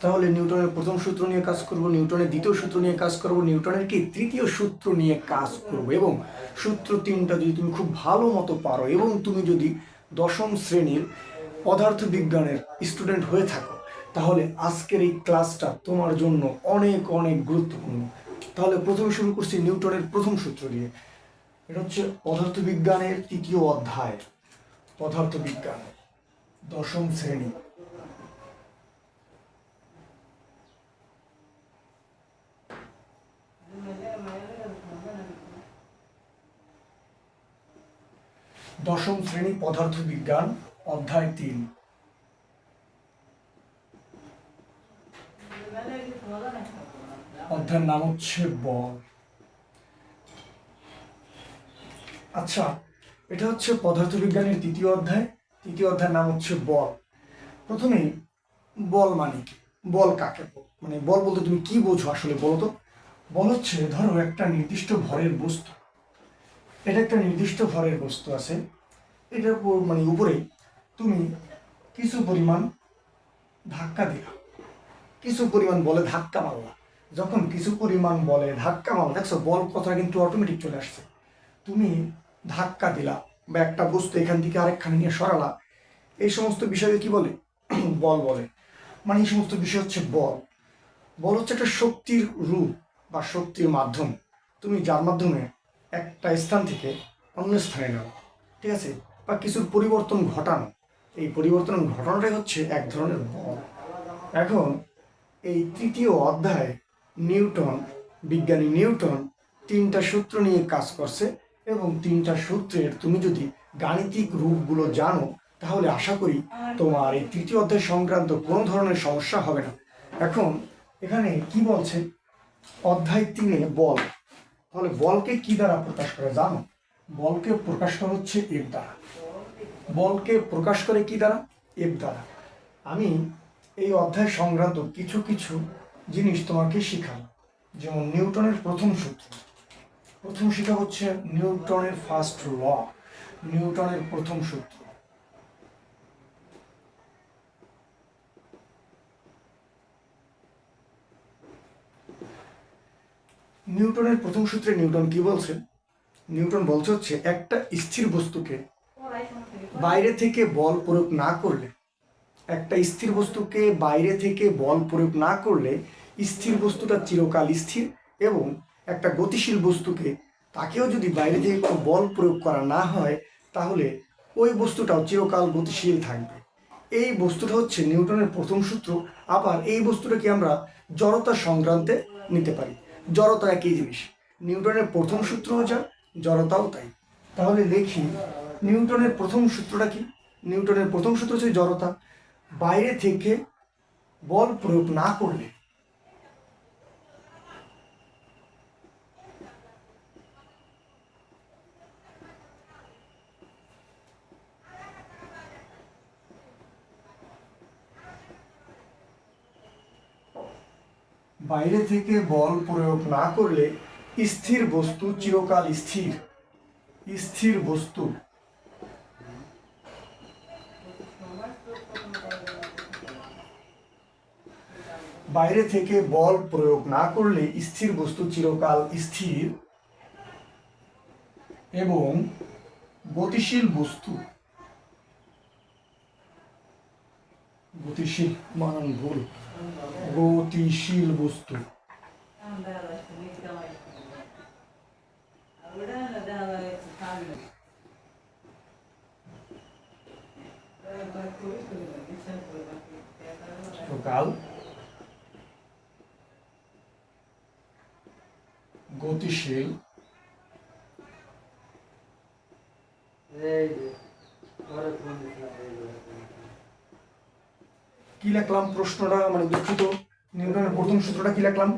তাহলে নিউটনের প্রথম সূত্র নিয়ে কাজ করব, নিউটনের দ্বিতীয় সূত্র নিয়ে কাজ করব, নিউটনের কি তৃতীয় সূত্র নিয়ে কাজ করব। এবং সূত্র তিনটা যদি তুমি খুব ভালো মতো পারো এবং তুমি যদি দশম শ্রেণীর পদার্থবিজ্ঞানের স্টুডেন্ট হয়ে থাকো, তাহলে আজকের এই ক্লাসটা তোমার জন্য অনেক অনেক গুরুত্বপূর্ণ। তাহলে প্রথমে শুরু করছি নিউটনের প্রথম সূত্র দিয়ে। এটা হচ্ছে পদার্থবিজ্ঞানের তৃতীয় অধ্যায়, পদার্থবিজ্ঞান দশম শ্রেণী। দশম শ্রেণী পদার্থবিজ্ঞান অধ্যায় 3। অধ্যায়ের নাম হচ্ছে বল। আচ্ছা, এটা হচ্ছে পদার্থবিজ্ঞানের তৃতীয় অধ্যায়। তৃতীয় অধ্যায়ের নাম হচ্ছে বল। প্রথমেই বল মানে কি, বল কাকে মানে বল বলতে তুমি কি বোঝো আসলে বলো তো? বল হচ্ছে, ধরো একটা নির্দিষ্ট ভরের বস্তু, এটা একটা নির্দিষ্ট ভরের বস্তু আছে, এটার উপর মানে উপরে তুমি কিছু পরিমাণ ধাক্কা দিলা, কিছু পরিমাণ বলে ধাক্কা মারলা। যখন কিছু পরিমাণ বলে ধাক্কা মারলা, দেখছো বল কথাটা কিন্তু অটোমেটিক চলে আসছে। তুমি ধাক্কা দিলা বা একটা বস্তু এখান থেকে আরেকখানে নিয়ে সরালা, এই সমস্ত বিষয়কে কি বলে? বল বলে। মানে এই সমস্ত বিষয় হচ্ছে বল। বল হচ্ছে একটা শক্তির রূপ বা শক্তির মাধ্যম, তুমি যার মাধ্যমে একটা স্থান থেকে অন্য স্থানে নাও, ঠিক আছে, বা কিছুর পরিবর্তন ঘটানো। এই পরিবর্তন ঘটানোটাই হচ্ছে এক ধরনের বল। এখন এই তৃতীয় অধ্যায়ে বিজ্ঞানী নিউটন তিনটা সূত্র নিয়ে কাজ করছে, এবং তিনটা সূত্রের তুমি যদি গাণিতিক রূপগুলো জানো, তাহলে আশা করি তোমার এই তৃতীয় অধ্যায় সংক্রান্ত কোনো ধরনের সমস্যা হবে না। এখন এখানে কি বলছে, অধ্যায় 3-এ বল। তাহলে বলকে কি দ্বারা প্রকাশ করে জানো? বলকে প্রকাশ করা হচ্ছে এফ দ্বারা। বলকে প্রকাশ করে কি দ্বারা? এফ দ্বারা। আমি এই অধ্যায় সংক্রান্ত কিছু কিছু জিনিস তোমাকে শিখাবো। যেমন নিউটনের প্রথম সূত্র, প্রথম শিখা হচ্ছে নিউটনের ফার্স্ট ল, নিউটনের প্রথম সূত্র। নিউটনের প্রথম সূত্রে নিউটন কি বলছে? নিউটন বলছে হচ্ছে, একটা স্থির বস্তুকে বাইরে থেকে বল প্রয়োগ না করলে, একটা স্থির বস্তুকে বাইরে থেকে বল প্রয়োগ না করলে স্থির বস্তুটা চিরকাল স্থির, এবং একটা গতিশীল বস্তুকে তাকেও যদি বাইরে থেকে কোনো বল প্রয়োগ করা না হয়, তাহলে ওই বস্তুটাও চিরকাল গতিশীল থাকবে। এই বস্তুটা হচ্ছে নিউটনের প্রথম সূত্র। আবার এই বস্তুটাকে আমরা জড়তা সংক্রান্তে নিতে পারি। জড়তা একই জিনিস, নিউটনের প্রথম সূত্রও যা, জড়তাও তাই। তাহলে দেখি নিউটনের প্রথম সূত্রটা কি। নিউটনের প্রথম সূত্র হচ্ছে জড়তা। বাইরে থেকে বল প্রয়োগ না করলে, বাইরে থেকে বল প্রয়োগ না করলে স্থির বস্তু চিরকাল স্থির, স্থির বস্তু বাইরে থেকে বল প্রয়োগ না করলে স্থির বস্তু চিরকাল স্থির, এবং গতিশীল বস্তু, গতিশীল বানান ভুল, গতিশীল বস্তু চিরকাল গতিশীল কি লিখলাম প্রশ্নটা, মানে দুঃখিত, নিউটনের প্রথম সূত্রটা কি লিখলাম?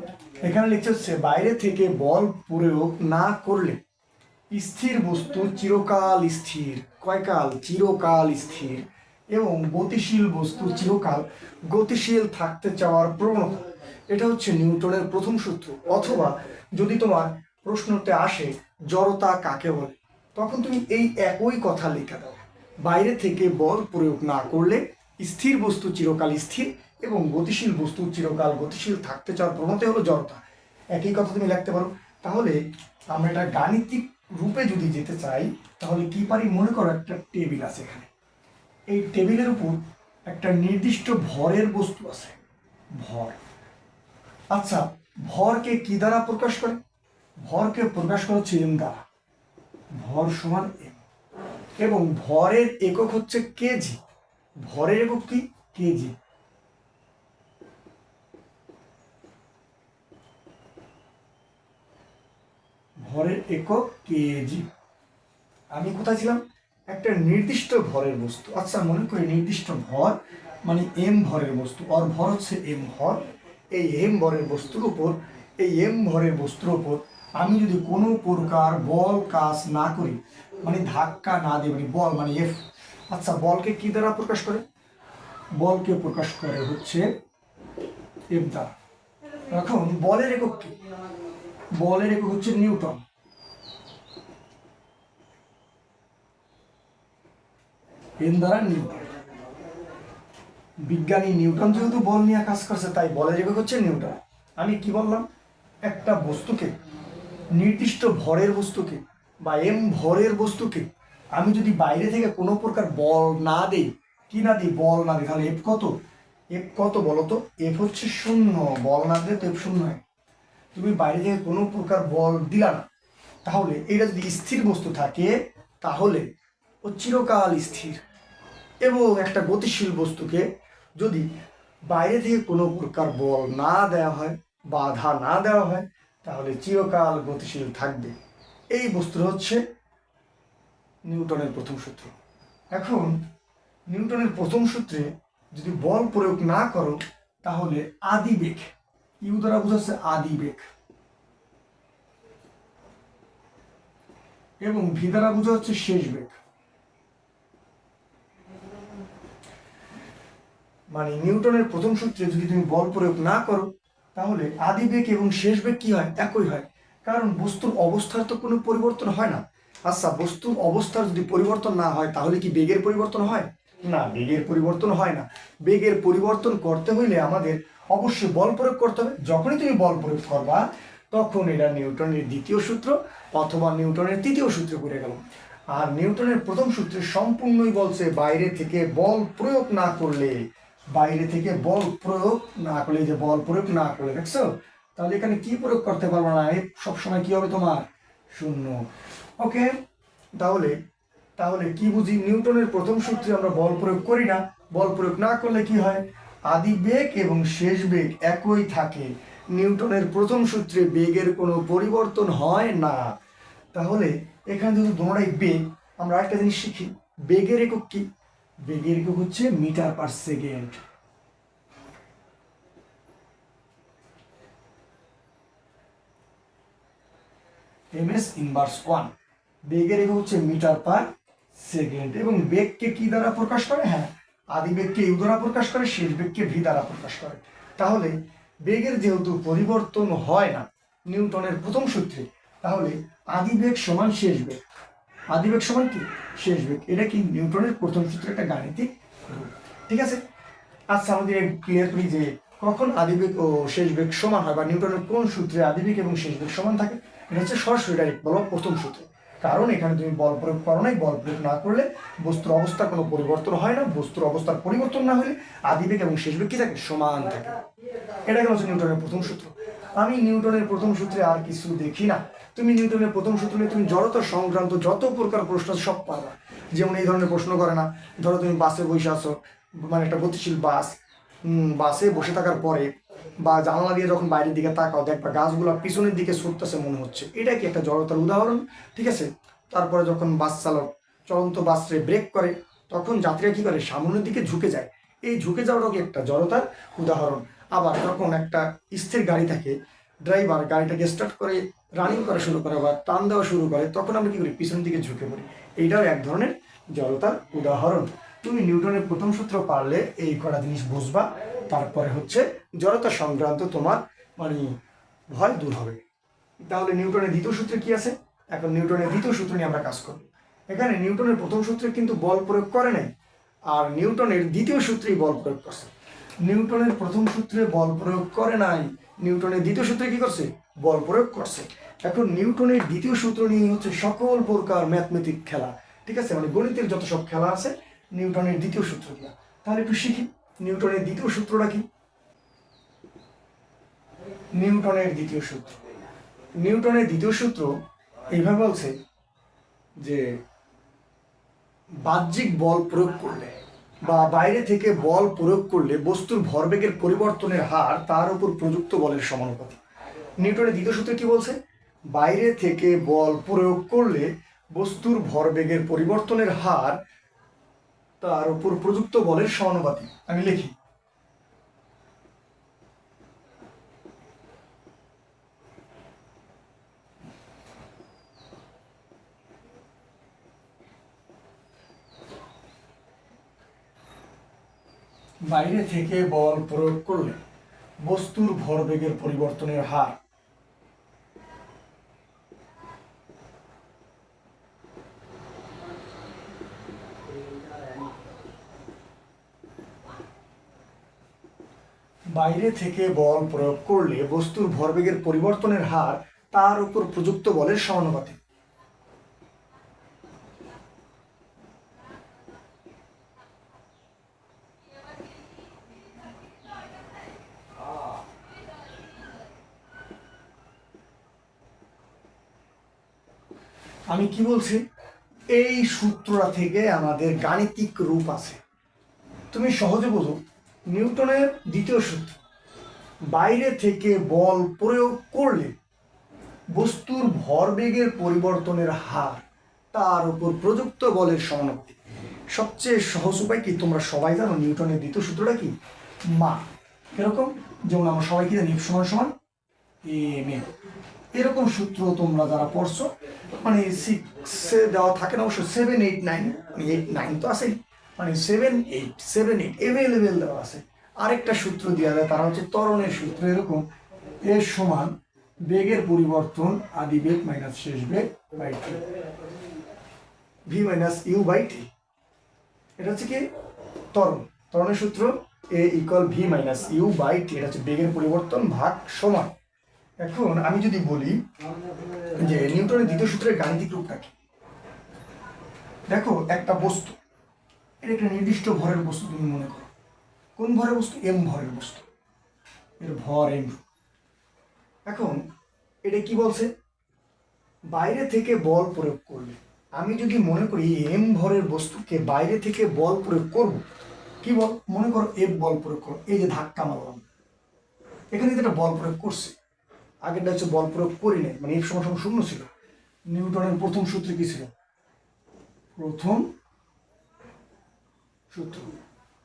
এখানে লিখছে হচ্ছে, বাইরে থেকে বল প্রয়োগ না করলে স্থির বস্তু চিরকাল স্থির, কয়কাল? চিরকাল স্থির, এবং গতিশীল বস্তু চিরকাল গতিশীল থাকতে চাওয়ার প্রবণতা। এটা হচ্ছে নিউটনের প্রথম সূত্র। অথবা যদি তোমার প্রশ্নতে আসে জড়তা কাকে বলে, তখন তুমি এই একই কথা লিখে দাও, বাইরে থেকে বল প্রয়োগ না করলে স্থির বস্তু চিরকাল স্থির, এবং গতিশীল বস্তু চিরকাল গতিশীল থাকতে চাওয়ার প্রবণতা হলো জড়তা। একই কথা তুমি লিখতে পারো। তাহলে আমরা এটা গাণিতিক রূপে যদি যেতে চাই তাহলে কি পারি, মনে করো একটা টেবিল আছে এখানে, এই টেবিলের উপর একটা নির্দিষ্ট ভরের বস্তু আছে, ভর। আচ্ছা, ভরকে কি দ্বারা প্রকাশ করে? ভরকে প্রকাশ করা হচ্ছে এম দ্বারা, ভর সমান এম, এবং ভরের একক হচ্ছে কেজি। ভরের একক কি? কেজি। ভরের একক কেজি। আমি কোথায় ছিলাম? একটা নির্দিষ্ট ভরের বস্তু। আচ্ছা, মনে করি নির্দিষ্ট ভর মানে এম ভরের বস্তু, আর ভর হচ্ছে এম ভর। এই এম ভরের বস্তুর উপর, এই এম ভরের বস্তুর উপর আমি যদি কোনো প্রকার বল কাজ না করি, মানে ধাক্কা না দিই, মানে বল মানে এফ। আচ্ছা, বলকে কি দ্বারা প্রকাশ করে? বলকে প্রকাশ করে হচ্ছে এফ দ্বারা। এখন বলের একক কি? বলের একক হচ্ছে নিউটন। এম দ্বারা নিউটন। বিজ্ঞানী নিউটন যেহেতু বল নিয়ে কাজ করছে, তাই বলের একক হচ্ছে নিউটন। আমি কি বললাম? একটা বস্তুকে, নির্দিষ্ট ভরের বস্তুকে বা এম ভরের বস্তুকে আমি যদি বাইরে থেকে কোনো প্রকার বল না দেই, কি না দিই, বল না দিই, তাহলে এফ কত? এফ কত বলো তো? এফ হচ্ছে 0। বল না দিলে তো এফ 0 হয়। তুমি বাইরে থেকে কোনো প্রকার বল দিলা না, তাহলে এটা যদি স্থির বস্তু থাকে তাহলে ও চিরকাল স্থির। এবং একটা গতিশীল বস্তুকে যদি বাইরে থেকে কোনো প্রকার বল না দেওয়া হয়, বাধা না দেওয়া হয়, তাহলে চিরকাল গতিশীল থাকবে। এই বস্তুর হচ্ছে নিউটনের প্রথম সূত্র। এখন নিউটনের প্রথম সূত্রে যদি বল প্রয়োগ না করো তাহলে আদিবেগ, ইউ দ্বারা বোঝাচ্ছে আদিবেগ, এবং ভি দ্বারা বোঝা হচ্ছে শেষ বেগ। মানে নিউটনের প্রথম সূত্রে যদি তুমি বল প্রয়োগ না করো তাহলে আদিবেগ এবং শেষ বেগ কি হয়? একই হয়। কারণ বস্তুর অবস্থার তো কোনো পরিবর্তন হয় না। আচ্ছা, বস্তুর অবস্থার যদি পরিবর্তন না হয় তাহলে কি বেগের পরিবর্তন হয়? না, বেগের পরিবর্তন হয় না। বেগের পরিবর্তন করতে হইলে আমাদের অবশ্যই বল প্রয়োগ করতে হবে। যখনই তুমি বল প্রয়োগ করবা তখন এটা নিউটনের দ্বিতীয় সূত্র অথবা নিউটনের তৃতীয় সূত্র করে গেল। আর নিউটনের প্রথম সূত্রে সম্পূর্ণই বলছে বাইরে থেকে বল প্রয়োগ না করলে, বাইরে থেকে বল প্রয়োগ না করলে, যে বল প্রয়োগ না করলে, দেখছো? তাহলে এখানে কি প্রয়োগ করতে পারবো না, সবসময় কি হবে তোমার? 0। ওকে, তাহলে তাহলে কি বুঝি? নিউটনের প্রথম সূত্রে আমরা বল প্রয়োগ করি না। বল প্রয়োগ না করলে কি হয়? আদি বেগ এবং শেষ বেগ একই থাকে। নিউটনের প্রথম সূত্রে বেগের কোনো পরিবর্তন হয় না। তাহলে এখানে যেহেতু তোমরাই বেগ, আমরা একটা জিনিস শিখি, বেগের একক কি? বেগের একক হচ্ছে metre per second. ms inverse 1। বেগের একক হচ্ছে মিটার পার সেকেন্ড। এবং বেগকে কি দ্বারা প্রকাশ করে? হ্যাঁ, আদি বেগকে ইউ দ্বারা প্রকাশ করে, শেষ বেগকে ভি দ্বারা প্রকাশ করে। তাহলে বেগের যেহেতু পরিবর্তন হয় না নিউটনের প্রথম সূত্রে, তাহলে আদি বেগ সমান শেষ বেগ। আদি বেগ সমান কি? শেষ বেগ। এটা কি নিউটনের প্রথম সূত্রের একটা গাণিতিক রূপ। ঠিক আছে? আচ্ছা, আমাদের ক্লিয়ার করি যে কখন আদিবেগ ও শেষ বেগ সমান হয়, বা নিউটনের কোন সূত্রে আদিবেগ এবং শেষ বেগ সমান থাকে। এটা হচ্ছে সরাসরি ডাইরেক্ট বলো প্রথম সূত্রে। কারণ এখানে তুমি বল প্রয়োগ করো নাই, বল প্রয়োগ না করলে বস্তুর অবস্থার কোনো পরিবর্তন হয় না। বস্তুর অবস্থার পরিবর্তন না হলে আদিবেগ এবং শেষ বেগ কি থাকে? সমান থাকে। এটা হচ্ছে নিউটনের প্রথম সূত্র। আমি নিউটনের প্রথম সূত্রে আর কিছু দেখি না। তুমি নিউটনের প্রথম সূত্রে তুমি জড়তা সংক্রান্ত যত প্রকার প্রশ্ন সব পারবা। যেমন এই ধরনের প্রশ্ন করে না, ধরো তুমি বাসে বসে আছো, মানে একটা গতিশীল বাস, বাসে বসে থাকার পরে বা জানলা দিয়ে যখন বাইরের দিকে তাকাও দেখবা গাছগুলো পিছনের দিকে ছুটতেছে মনে হচ্ছে, এটা কি একটা জড়তার উদাহরণ। ঠিক আছে? তারপরে যখন বাস চালক চলন্ত বাসে ব্রেক করে তখন যাত্রীরা কি করে? সামনের দিকে ঝুঁকে যায়। এই ঝুঁকে যাওয়াটাও কি একটা জড়তার উদাহরণ। আবার যখন একটা স্থির গাড়ি থাকে, ড্রাইভার গাড়িটাকে স্টার্ট করে রানিং করা শুরু করে বা টান দেওয়া শুরু করে, তখন আমরা কি করি? পিছনের দিকে ঝুঁকে পড়ি। এইটাও এক ধরনের জড়তার উদাহরণ। তুমি নিউটনের প্রথম সূত্র পারলে এই কটা জিনিস বুঝবা, তারপরে হচ্ছে জড়তা সংক্রান্ত তোমার মানে ভয় দূর হবে। তাহলে নিউটনের দ্বিতীয় সূত্রে কি আছে? এখন নিউটনের দ্বিতীয় সূত্র নিয়ে আমরা কাজ করব। এখানে নিউটনের প্রথম সূত্রে কিন্তু বল প্রয়োগ করে নাই, আর নিউটনের দ্বিতীয় সূত্রেই বল প্রয়োগ করছে। নিউটনের প্রথম সূত্রে বল প্রয়োগ করে নাই, নিউটনের দ্বিতীয় সূত্রে কি করছে? বল প্রয়োগ করছে। এখন নিউটনের দ্বিতীয় সূত্র নিয়ে হচ্ছে সকল প্রকার ম্যাথমেটিক খেলা, ঠিক আছে, মানে গণিতের যত সব খেলা আছে নিউটনের দ্বিতীয় সূত্র দিয়া। তাহলে একটু শিখি নিউটনের দ্বিতীয় সূত্রটা কি। নিউটনের দ্বিতীয় সূত্র, নিউটনের দ্বিতীয় সূত্র এইভাবে বলছে যে বাহ্যিক বল প্রয়োগ করলে বা বাইরে থেকে বল প্রয়োগ করলে বস্তুর ভরবেগের পরিবর্তনের হার তার উপর প্রযুক্ত বলের সমানুপাতিক। নিউটনের দ্বিতীয় সূত্রে কি বলছে? বাইরে থেকে বল প্রয়োগ করলে বস্তুর ভরবেগের পরিবর্তনের হার তার উপর প্রযুক্ত বলের সমানুপাতিক। আমি লিখি, বাইরে থেকে বল প্রয়োগ করলে বস্তুর ভরবেগের পরিবর্তনের হার বাইরে থেকে বল প্রয়োগ করলে বস্তুর ভরবেগের পরিবর্তনের হার তার উপর প্রযুক্ত বলের সমানুপাতিক। আমি কি বলছি? এই সূত্রটা থেকে আমাদের গাণিতিক রূপ আছে, তুমি সহজে বোঝো। নিউটনের দ্বিতীয় সূত্র, বাইরে থেকে বল প্রয়োগ করলে বস্তুর ভরবেগের পরিবর্তনের হার তার উপর প্রযুক্ত বলের সমানুপাতিক। সবচেয়ে সহজ উপায় কি? তোমরা সবাই জানো নিউটনের দ্বিতীয় সূত্রটা কি? মা এরকম, যেমন আমরা সবাই কি জানি, F সমান সমান এম এ। এরকম সূত্র তোমরা যারা পড়ছো, মানে 6-এ দেওয়া থাকে না, অবশ্য 7, 8, 9, মানে 8, 9 তো আছেই, মানে 7, 8 এভেলেবেল দেওয়া আছে। আরেকটা সূত্র দেওয়া যায়, তারা হচ্ছে ত্বরণের সূত্র, এরকম এ সমান বেগের পরিবর্তন আদি বেগ মাইনাস শেষ বেগ by T, V minus U by T. এটা হচ্ছে কি ত্বরণের সূত্র, A equal V minus U by T. এটা হচ্ছে বেগের পরিবর্তন ভাগ সময়। এখন আমি যদি বলি যে নিউটনের দ্বিতীয় সূত্রের গাণিতিক রূপটা কি, দেখো একটা বস্তু, এটা একটা নির্দিষ্ট ভরের বস্তু, তুমি মনে করো কোন ভরের বস্তু? এম ভরের বস্তু, এর ভর এম। এখন এটা কি বলছে? বাইরে থেকে বল প্রয়োগ করলে, আমি যদি মনে করি এম ভরের বস্তুকে বাইরে থেকে বল প্রয়োগ করব, কি বল? মনে করো এফ বল প্রয়োগ করো, এই যে ধাক্কা মারলাম, এখানে যেটা বল প্রয়োগ করছে, আগেরটা হচ্ছে বল প্রয়োগ করি নাই, মানে এফ সমান সমান শূন্য ছিল। নিউটনের প্রথম সূত্র কি ছিল? প্রথম সূত্র,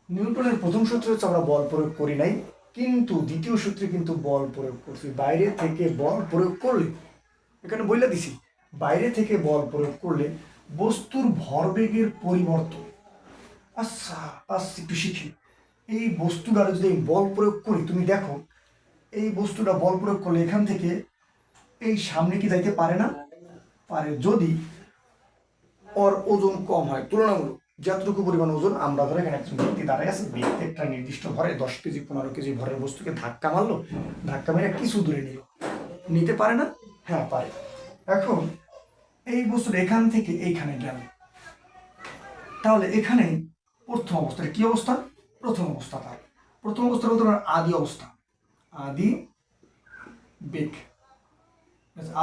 নিউটনের প্রথম সূত্র হচ্ছে আমরা বল প্রয়োগ করি নাই, কিন্তু দ্বিতীয় সূত্রে কিন্তু বল প্রয়োগ করছি। বাইরে থেকে বল প্রয়োগ করলে, এখানে বইলা দিছি, বাইরে থেকে বল প্রয়োগ করলে বস্তুর ভরবেগের পরিবর্তন। আচ্ছা একটু শিখি, এই বস্তুটার যদি বল প্রয়োগ করি, তুমি দেখো এই বস্তুটা বল প্রয়োগ করলে এখান থেকে এই সামনে কি যাইতে পারে না? পারে, যদি ওর ওজন কম হয় তুলনামূলক। যতটুকু পরিমাণ ওজন, আমরা ধরো এখানে একজন ব্যক্তি দাঁড়ায় আছে, ব্যক্তি একটা নির্দিষ্ট ভরে 10 কেজি 15 কেজি ভরের বস্তুকে ধাক্কা মারলো, ধাক্কা মেরে কিছু দূরে নিল, নিতে পারে না? হ্যাঁ পারে। এখন এই বস্তুটা এখান থেকে এইখানে গেল, তাহলে এখানে প্রথম অবস্থা কি অবস্থা? প্রথম অবস্থা। তার প্রথম অবস্থা বলতে আদি অবস্থা, আদি বেগ,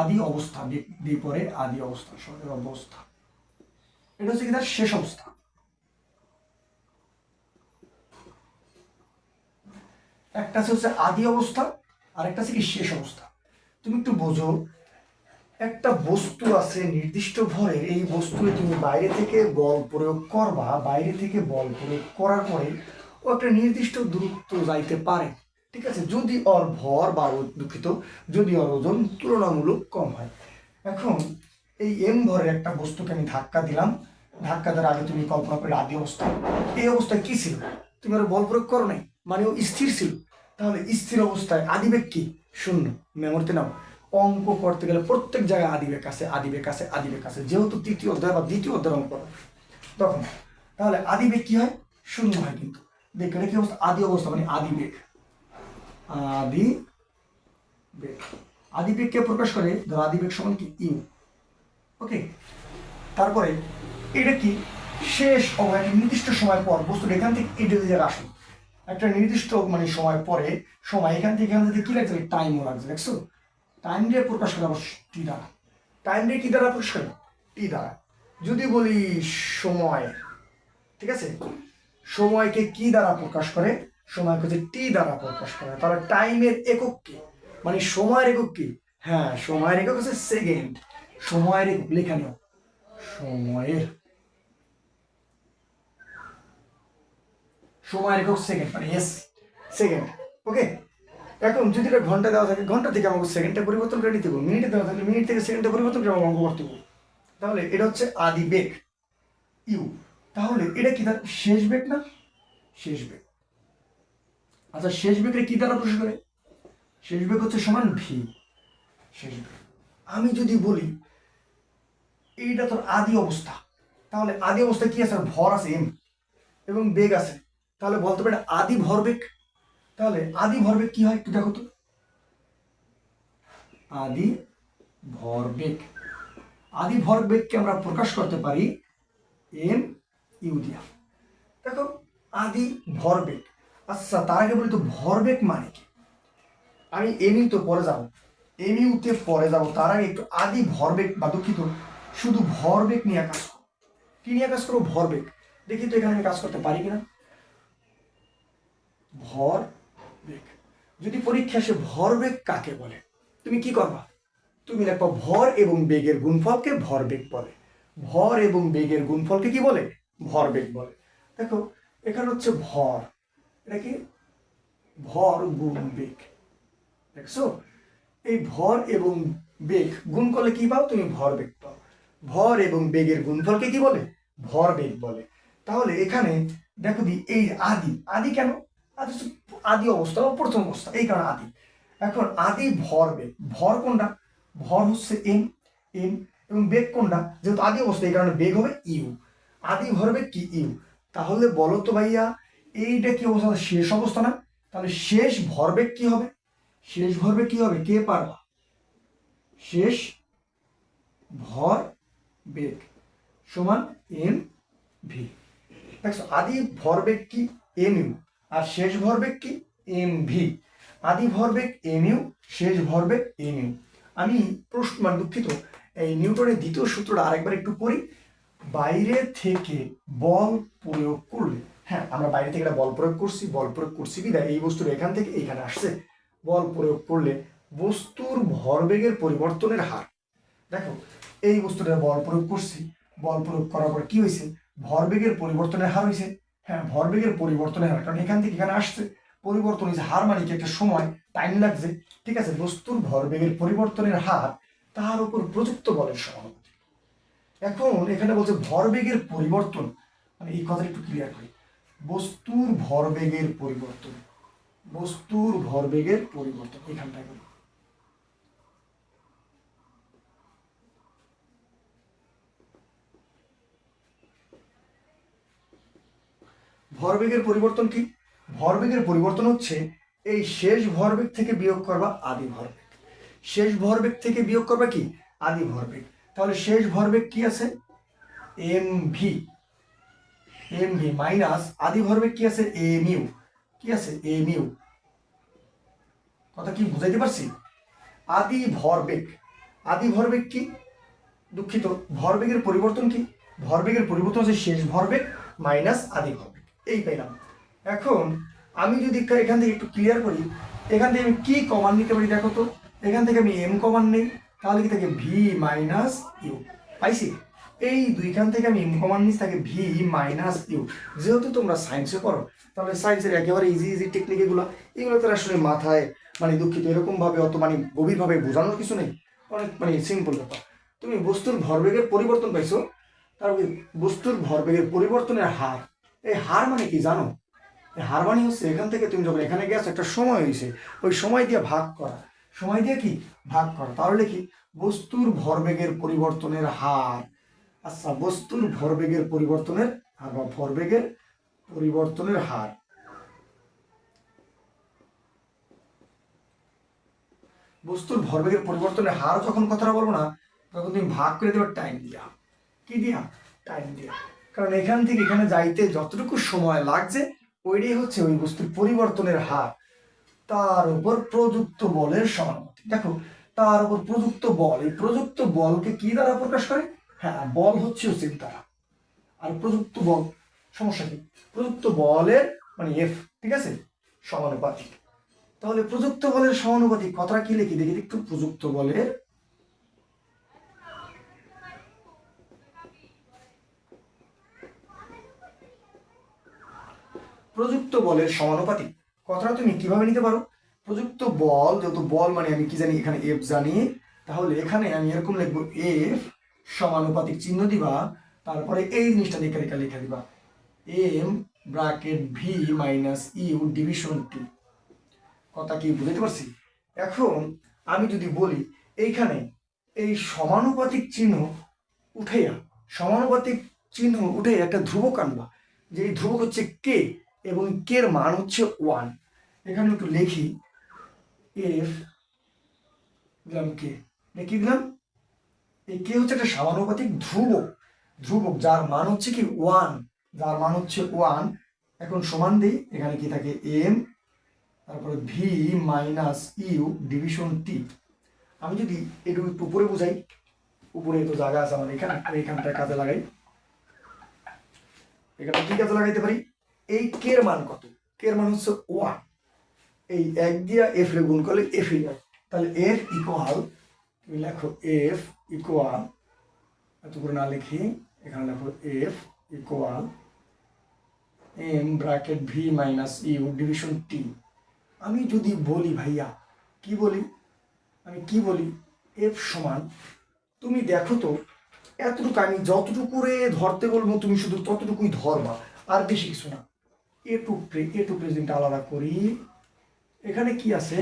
আদি অবস্থা, বেগ দিয়ে পরে আদি অবস্থা, অবস্থা। এটা হচ্ছে কি তার শেষ অবস্থা। একটা হচ্ছে আদি অবস্থা, আর একটা হচ্ছে কি শেষ অবস্থা। তুমি একটু বোঝো, একটা বস্তু আছে নির্দিষ্ট ভরে, এই বস্তুকে তুমি বাইরে থেকে বল প্রয়োগ করবা, বাইরে থেকে বল প্রয়োগ করার পরে ও একটা নির্দিষ্ট দূরত্ব যাইতে পারে, ঠিক আছে, যদি ওর ভর বা দুঃখিত, যদি ওর ওজন তুলনামূলক কম হয়। এখন এই এম ভরের একটা বস্তুকে আমি ধাক্কা দিলাম, ধাক্কা দেওয়ার আগে তুমি কল্পনা করে আদি অবস্থা, এই অবস্থায় কি ছিল? তুমি আর বল প্রয়োগ করো নাই, মানে ও স্থির ছিল। তাহলে স্থির অবস্থায় আদিবেগ কি? শূন্য। মেমোরিতে নাও, অঙ্ক করতে গেলে প্রত্যেক জায়গায় আদিবেগ আছে, আদিবেগ আছে, আদিবেগ আছে, যেহেতু তৃতীয় অধ্যায় বা দ্বিতীয় অধ্যায় অঙ্ক করো তখন, তাহলে আদিবেগ কি হয়? শূন্য হয়। কিন্তু বেগ, এটা কি অবস্থা? আদি অবস্থা, মানে আদি বেগ। আদি বেগ, আদি বেগকে প্রকাশ করে, ধরো আদি বেগ সমান কি ইউ। ওকে, তারপরে এটা কি শেষ একটা নির্দিষ্ট সময় পর বস্তুটা এখান থেকে এটা জায়গায় আসে, একটা নির্দিষ্ট মানে সময় পরে, সময় এখান থেকে এখান থেকে কি লাগছে? টাইমও লাগছে, দেখছো? টাইম দিয়ে প্রকাশ করে আবার টি দ্বারা। টাইম দিয়ে কি দ্বারা প্রকাশ করে? টি দ্বারা। যদি বলি সময়, ঠিক আছে, সময়কে কি দ্বারা প্রকাশ করে? সময়কে হচ্ছে টি দ্বারা প্রকাশ করে। তাহলে টাইমের একক কি, মানে সময়ের একক কি? হ্যাঁ, সময়ের একক হচ্ছে সেকেন্ড। সময়ের একক লেখা নিও, সময়ের একক সেকেন্ড, মানে এস, সেকেন্ড। ওকে, এখন যদি এটা ঘন্টা দেওয়া থাকে, ঘন্টা থেকে আমাকে সেকেন্ডটা পরিবর্তন করে নিতে হবে। মিনিটে দেওয়া থাকলে মিনিট থেকে সেকেন্ডটা পরিবর্তন করে অঙ্ক করতে হবে। তাহলে এটা হচ্ছে আদি বেগ ইউ। তাহলে এটা কি, তার শেষ বেগ না? শেষ বেগ। আচ্ছা, শেষ বেগের কি দ্বারা প্রকাশ করে? শেষ বেগ হচ্ছে সমান ভি, শেষ বেগ। আমি যদি বলি এইটা তোর আদি অবস্থা, তাহলে আদি অবস্থায় কি আছে? ভর আছে এম, এবং বেগ আছে। তাহলে বলতে পারে আদি ভরবেগ। তাহলে আদি ভরবেগ কি হয় একটু দেখো তো। আদি ভরবেগ, আদি ভরবেগকে আমরা প্রকাশ করতে পারি এম ইউ দিয়া। দেখো, আদি ভরবেগ। আচ্ছা, তার আগে বলি তো ভরবেগ মানে কি? আমি এম ইউ তো পরে যাবো, এম ইউতে পরে যাবো, তার আগে একটু আদি ভরবেগ বা দুঃখিত শুধু ভরবেগ নিয়ে কাজ করো। কি নিয়ে কাজ করো? ভরবেগ। দেখি তো এখানে আমি কাজ করতে পারি কিনা। ভরবেগ, যদি পরীক্ষা আসে ভরবেগ কাকে বলে, তুমি কি করবা? তুমি লিখবা ভর এবং বেগের গুণফলকে ভরবেগ বলে। ভর এবং বেগের গুণফলকে কি বলে? ভরবেগ বলে। দেখো, এখানে হচ্ছে ভর, এটা কি ভর গুণ বেগ, দেখছো? এই ভর এবং বেগ গুণ করলে কি পাও? তুমি ভরবেগ পাও। ভর এবং বেগের গুণফলকে কি বলে? ভরবেগ বলে। তাহলে এখানে দেখো দি, এই আদি, আদি কেন? আদি হচ্ছে আদি অবস্থা বা প্রথম অবস্থা, এই কারণে আদি। এখন আদি ভরবেগ, ভর কোনটা? ভর হচ্ছে এম, এম, এবং বেগ কোনটা? যেহেতু আদি অবস্থা এই কারণে বেগ হবে ইউ। আদি ভরবেগ কি? ইউ। তাহলে বলো তো ভাইয়া, এইটা কি অবস্থা? শেষ অবস্থা না? তাহলে শেষ ভরবেগ কি হবে? শেষ ভরবেগ কি হবে? কে পারবা? শেষ ভর বেগ সমান এম ভি। দেখছো, আদি ভরবেগ কি? M U. আর শেষ ভরবেগ কি? M V. আদি ভরবেগ এম ইউ, শেষ ভরবেগ এম ইউ। আমি প্রশ্ন মানে দুঃখিত, এই নিউটনের দ্বিতীয় সূত্রটা আরেকবার একটু পড়ি। বাইরে থেকে বল প্রয়োগ করলে, হ্যাঁ আমরা বাইরে থেকে একটা বল প্রয়োগ করছি, বল প্রয়োগ করছি বিধায় এই বস্তুটা এখান থেকে এইখানে আসছে। বল প্রয়োগ করলে বস্তুর ভরবেগের পরিবর্তনের হার। দেখো, এই বস্তুটা বল প্রয়োগ করছি, বল প্রয়োগ করার পর কি হয়েছে? ভরবেগের পরিবর্তনের হার হয়েছে। হ্যাঁ, ভরবেগের পরিবর্তনের হার, কারণ এখান থেকে এখানে আসছে, পরিবর্তন হয়েছে। হার মানে কি? একটা সময়, টাইম লাগছে। ঠিক আছে, বস্তুর ভরবেগের পরিবর্তনের হার তার উপর প্রযুক্ত বলের সমানুপাতিক। এখন এখানে বলছে ভরবেগের পরিবর্তন, মানে এই কথাটা একটু ক্লিয়ার করি। বস্তুর ভরবেগের পরিবর্তন, বস্তুর ভরবেগের পরিবর্তন এখানটায় করি। ভরবেগের পরিবর্তন কি? ভরবেগের পরিবর্তন হচ্ছে এই শেষ ভরবেগ থেকে বিয়োগ করবা আদি ভরবেগ। শেষ ভরবেগ থেকে বিয়োগ করবা কি? আদি ভরবেগ। তাহলে শেষ ভরবেগ কি আছে? M V, M V minus আদি ভরবেগ কি আছে? M U. কি আছে? M U. কথা কি বুঝাইতে পারছি? আদি ভরবেগ, আদি ভরবেগ কি? দুঃখিত, ভরবেগের পরিবর্তন কি? ভরবেগের পরিবর্তন হচ্ছে শেষ ভরবেগ মাইনাস আদি ভরবেগ, এই পেলাম। এখন আমি যদি এখান থেকে একটু ক্লিয়ার করি, এখান থেকে আমি কি কমান নিতে পারি দেখো তো। এখান থেকে আমি এম কমান নেই, তাহলে কি থাকে? V minus U. পাইছি? এই দুইখান থেকে আমি এম কমান নিচ্ছি, থাকে ভি মাইনাস ইউ। যেহেতু তোমরা সায়েন্সে পড়ো, তাহলে সায়েন্সের একেবারে ইজি ইজি টেকনিক এগুলো তো আসলে মাথায় মানে দুঃখিত এরকমভাবে অত মানে গভীরভাবে বোঝানোর কিছু নেই, অনেক মানে সিম্পল ব্যাপার। তুমি বস্তুর ভরবেগের পরিবর্তন পাইছো, তারপরে বস্তুর ভরবেগের পরিবর্তনের হার। এই হার মানে কি জানো? এই হার মানে হচ্ছে এখান থেকে তুমি যখন এখানে গেছো একটা সময় হয়েছে, ওই সময় দিয়ে ভাগ করা। সময় দিয়ে কি? ভাগ করা। তাহলে কি? বস্তুর ভরবেগের পরিবর্তনের হার। আচ্ছা, বস্তুর ভরবেগের পরিবর্তনের হার বা ভরবেগের পরিবর্তনের হার, বস্তুর ভরবেগের পরিবর্তনের হার যখন কথাটা বলবো না, তখন তুমি ভাগ করে দেবে টাইম দিয়া। কি দিয়া? টাইম দিয়া। কারণ এখান থেকে এখানে যাইতে যতটুকু সময় লাগছে ওইটাই হচ্ছে ওই বস্তুর পরিবর্তনের হার, তার উপর প্রযুক্ত বলের সমানুপাতিক। দেখো, তার উপর প্রযুক্ত বল, এই প্রযুক্ত বলকে কি দ্বারা প্রকাশ করে? হ্যাঁ, বল হচ্ছে ওসির দ্বারা। আর প্রযুক্ত বল, সমস্যা কি? প্রযুক্ত বলের মানে এফ, ঠিক আছে, সমানুপাতিক। তাহলে প্রযুক্ত বলের সমানুপাতিক কথাটা কি লিখি দেখি একটু। প্রযুক্ত বলের প্রযুক্ত বলের সমানুপাতিক কথাটা তুমি কিভাবে নিতে পারো? প্রযুক্ত বল, যেহেতু বল মানে আমি কি জানি, এখানে এফ জানি, তাহলে এখানে আমি এরকম লিখবো এফ সমানুপাতিক চিহ্ন দিবা, তারপরে এই জিনিসটা লিখে রেখা লিখে দিবা M bracket V minus U division T. কথা কি বুঝতে পারছি? এখন আমি যদি বলি এইখানে এই সমানুপাতিক চিহ্ন উঠাইয়া, সমানুপাতিক চিহ্ন উঠে একটা ধ্রুবক আনবা, যে এই ধ্রুবক হচ্ছে কে এবং কে এর মান হচ্ছে 1। এখানে একটু লিখি এফ দিলাম কে, কি দিলাম? এই কে হচ্ছে একটা সমানুপাতিক ধ্রুবক, ধ্রুবক যার মান হচ্ছে কি 1, যার মান হচ্ছে 1। এখন সমান দিই, এখানে কি থাকে এম, তারপরে V minus U division T. আমি যদি একটু একটু উপরে বুঝাই, উপরে তো জায়গা আছে আমার এখানে, আর এখানটা কাজে লাগাই। এখানে কি কাজে লাগাইতে পারি? এই কে এর মান কত? কে এর মান হচ্ছে 1, এই 1 দিয়া এফ রে গুণ করলে এফ হয়ে যায়। তাহলে এফ ইকুয়াল, তুমি লেখো এফ ইকুয়াল, এত করে না লিখি, এখানে লেখো F equal M bracket V minus U division T. আমি যদি বলি ভাইয়া, কি বলি? আমি কি বলি? এফ সমান, তুমি দেখো তো এতটুকু, আমি যতটুকু করে ধরতে বলবো তুমি শুধু ততটুকুই ধরবা, আর বেশি কিছু না। এ টু প্রেজেন্ট আলাদা করি, এখানে কি আছে?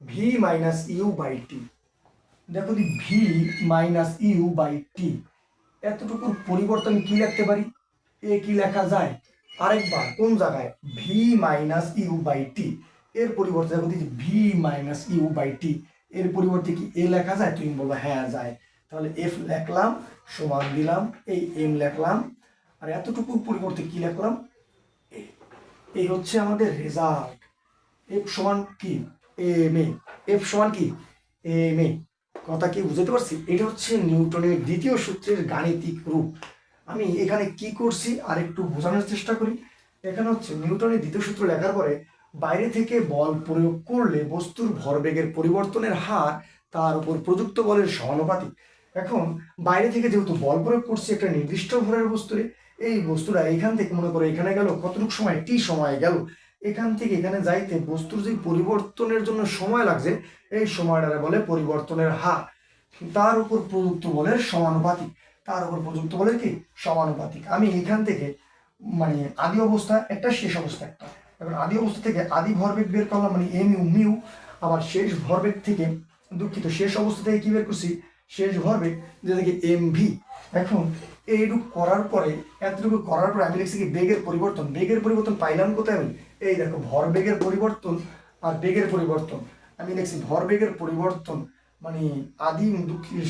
ভি মাইনাস ইউ বাই টি। দেখো দি ভি মাইনাস ইউ বাই টি, এতটুকুর পরিবর্তন কি লিখতে পারি? এ কি লেখা যায়? আরেকবার কোন জায়গায়? ভি মাইনাস ইউ বাই টি এর পরিবর্তে দেখো দি ভি মাইনাস ইউ বাই টি এর পরিবর্তে কি এ লেখা যায়? তুমি বলবো হ্যাঁ যায়। তাহলে এফ লিখলাম, সমান দিলাম, এই এম লিখলাম, আর এতটুকুর পরিবর্তে কি লিখলাম? এই হচ্ছে আমাদের রেজাল্ট। এফ সমান কি? M A. এফ সমান কি? M A. কথা কি বুঝতে পারছি? এটা হচ্ছে নিউটনের দ্বিতীয় সূত্রের গাণিতিক রূপ। আমি এখানে কি করছি আর একটু বোঝানোর চেষ্টা করি। এখানে হচ্ছে নিউটনের দ্বিতীয় সূত্র লেখার পরে বাইরে থেকে বল প্রয়োগ করলে বস্তুর ভরবেগের পরিবর্তনের হার তার উপর প্রযুক্ত বলের সমানুপাতিক। এখন বাইরে থেকে যেহেতু বল প্রয়োগ করছি একটা নির্দিষ্ট ভরের বস্তুরে, এই বস্তুটা এখান থেকে মনে করো এখানে গেল কতটুকু সময়? টি সময় গেল। এখান থেকে এখানে যাইতে বস্তুর যে পরিবর্তনের জন্য সময় লাগছে, এই সময়টারে বলে পরিবর্তনের হার, তার উপর প্রযুক্ত বলের সমানুপাতিক। তার উপর প্রযুক্ত বলের কি? সমানুপাতিক। আমি এখান থেকে মানে আদি অবস্থা একটা, শেষ অবস্থা একটা। এবার আদি অবস্থা থেকে আদি ভরবেগ বের করলাম মানে এম ইউ মিউ, আবার শেষ ভরবেগ থেকে, দুঃখিত, শেষ অবস্থা থেকে কি বের করছি? শেষ ভরবেগ যেটা কি এম ভি। এখন এইটুকু করার পরে, এতটুকু করার পরে আমি লিখছি কি বেগের পরিবর্তন। বেগের পরিবর্তন পাইলাম কোথায়? আমি এই দেখো ভরবেগের পরিবর্তন আর বেগের পরিবর্তন, আমি লিখছি ভরবেগের পরিবর্তন মানে আদি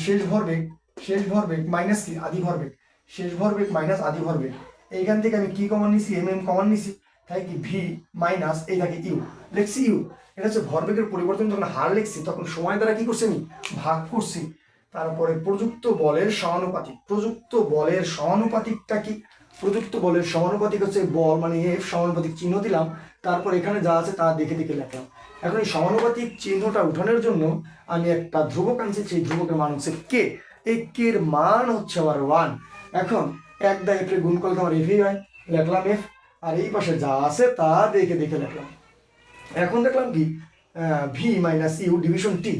শেষ ভরবেগ, শেষ ভরবেগ মাইনাস কি আদি ভরবেগ, শেষ ভরবেগ মাইনাস আদি ভরবেগ। এইখান থেকে আমি কি কমান নিছি? এম এম কমান নিছি, তাই কি ভি মাইনাস এই থাকে ইউ, লিখছি ইউ। এটা হচ্ছে ভরবেগের পরিবর্তন। যখন হার লিখছি তখন সময় দ্বারা কি করছি? আমি ভাগ করছি। তারপরে প্রযুক্ত বলের সমানুপাতিক। প্রযুক্ত বলের সমানুপাতিকটা কি? প্রযুক্ত বলের সমানুপাতিক হচ্ছে বল মানে এফ সমানুপাতিক চিহ্ন দিলাম, তারপর এখানে যা আছে তা দেখে দেখে লিখলাম। এখন এই সমানুপাতিক চিহ্নটা উঠানোর জন্য আমি একটা ধ্রুবক আনছি, সেই ধ্রুবকের মান হচ্ছে কে। এই কে এর মান হচ্ছে আবার 1। এখন এক দা এফ গুণ করলে আমার এফই হয়, লিখলাম এফ, আর এই পাশে যা আছে তা দেখে দেখে লিখলাম। এখন দেখলাম কি V minus U division T,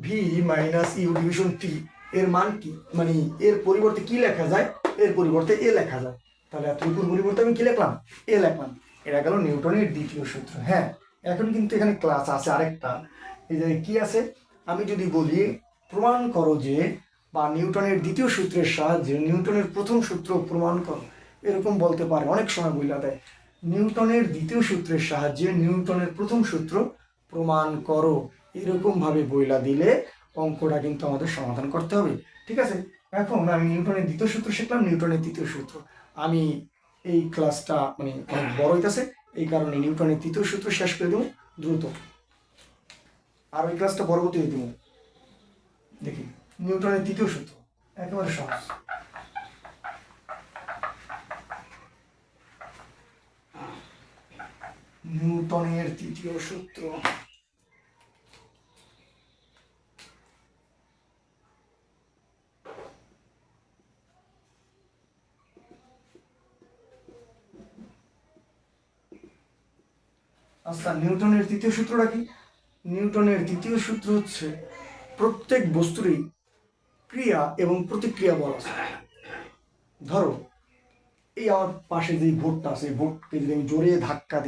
V minus U division T এর মান কি? মানে এর পরিবর্তে কি লেখা যায়? এর পরিবর্তে এ লেখা যায়। তাহলে এতটুকুর পরিবর্তে আমি কি লিখলাম? এ লিখলাম। এটা গেল নিউটনের দ্বিতীয় সূত্র। হ্যাঁ, এখন কিন্তু এখানে ক্লাস আছে আরেকটা। এই যে কি আছে? আমি যদি বলি প্রমাণ করো যে, বা নিউটনের দ্বিতীয় সূত্রের সাহায্যে নিউটনের প্রথম সূত্র প্রমাণ করো, এরকম বলতে পারে, অনেক সময় বইলা দেয়। নিউটনের দ্বিতীয় সূত্রের সাহায্যে নিউটনের প্রথম সূত্র প্রমাণ করো, এরকম ভাবে বইলা দিলে অঙ্কটা কিন্তু আমাদের সমাধান করতে হবে। ঠিক আছে, এখন আমি নিউটনের দ্বিতীয় সূত্র শিখলাম, নিউটনের তৃতীয় সূত্র। আমি এই ক্লাসটা মানে অনেক বড় হইতেছে, এই কারণে নিউটনের তৃতীয় সূত্র শেষ করে দেবো দ্রুত, আর ওই ক্লাসটা পরবর্তীতে দেবো। দেখি নিউটনের তৃতীয় সূত্র একেবারে সহজ। নিউটনের তৃতীয় সূত্র, আচ্ছা নিউটনের তৃতীয় সূত্রটা কি? নিউটনের তৃতীয় সূত্র হচ্ছে প্রত্যেক বস্তুরই ক্রিয়া এবং প্রতিক্রিয়া বল আছে। ধরো এই আমার পাশে যে বোর্ডটা আছে, বোর্ডকে যদি আমি জোরে ধাক্কা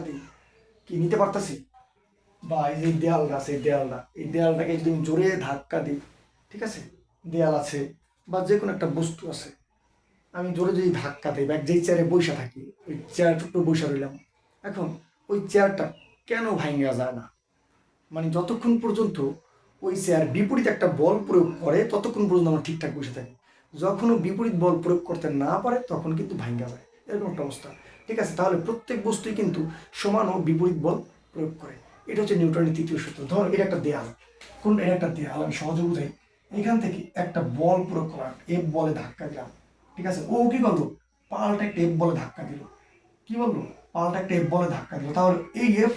দিই কি নিতে পারতাছি? বা এই যে দেয়ালটা আছে, এই দেয়ালটাকে যদি আমি জোরে ধাক্কা দিই, ঠিক আছে, দেয়াল আছে বা যে কোনো একটা বস্তু আছে, আমি জোরে যদি ধাক্কা দিই বা যেই চেয়ারে বসে থাকি, ওই চেয়ারটা একটু বসে রইলাম, এখন ওই চেয়ারটা কেন ভাঙা যায় না? মানে যতক্ষণ পর্যন্ত ওই চেয়ার বিপরীত একটা বল প্রয়োগ করে ততক্ষণ পর্যন্ত আমরা ঠিকঠাক বসে থাকি। যখন ও বিপরীত বল প্রয়োগ করতে না পারে তখন কিন্তু ভাঙা যায়, এরকম একটা অবস্থা। ঠিক আছে, তাহলে প্রত্যেক বস্তুই কিন্তু সমান ও বিপরীত বল প্রয়োগ করে। এটা হচ্ছে নিউটনের তৃতীয় সূত্র। ধর এটা একটা দেয়াল, এটা একটা দেয়াল, আমি সহজে বুঝাই। এখান থেকে একটা বল প্রয়োগ করার, এফ বলে ধাক্কা দিলাম, ঠিক আছে, ও কি করলো? পাল্টা একটা এফ বলে ধাক্কা দিল। কি বললো? পাল্টা একটা এফ বলে ধাক্কা দিল। তাহলে এই এফ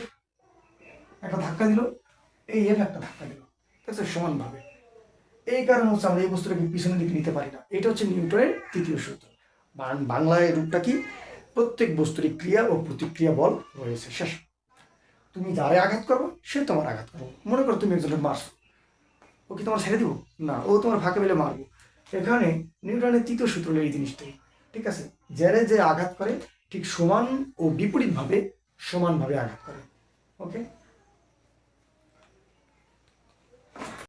একটা ধাক্কা দিল, এই এফ একটা ধাক্কা দিল, ঠিক আছে, সমানভাবে। এই কারণে হচ্ছে আমরা এই বস্তুটাকে পিছনের দিকে নিতে পারি না। এটা হচ্ছে নিউটনের তৃতীয় সূত্র। বাংলায় রূপটা কি? প্রত্যেক বস্তুরই ক্রিয়া ও প্রতিক্রিয়া বল রয়েছে। শেষ। তুমি যারে আঘাত করবো সে তোমার আঘাত করবো। মনে করো তুমি একজনের মারছো, ও কি তোমার ছেড়ে দিব? না, ও তোমার ফাঁকে মেলে মারবো। এখানে নিউটনের তৃতীয় সূত্র এই জিনিসটাই। ঠিক আছে, যারে যে আঘাত করে ঠিক সমান ও বিপরীতভাবে সমানভাবে আঘাত করে। ওকে।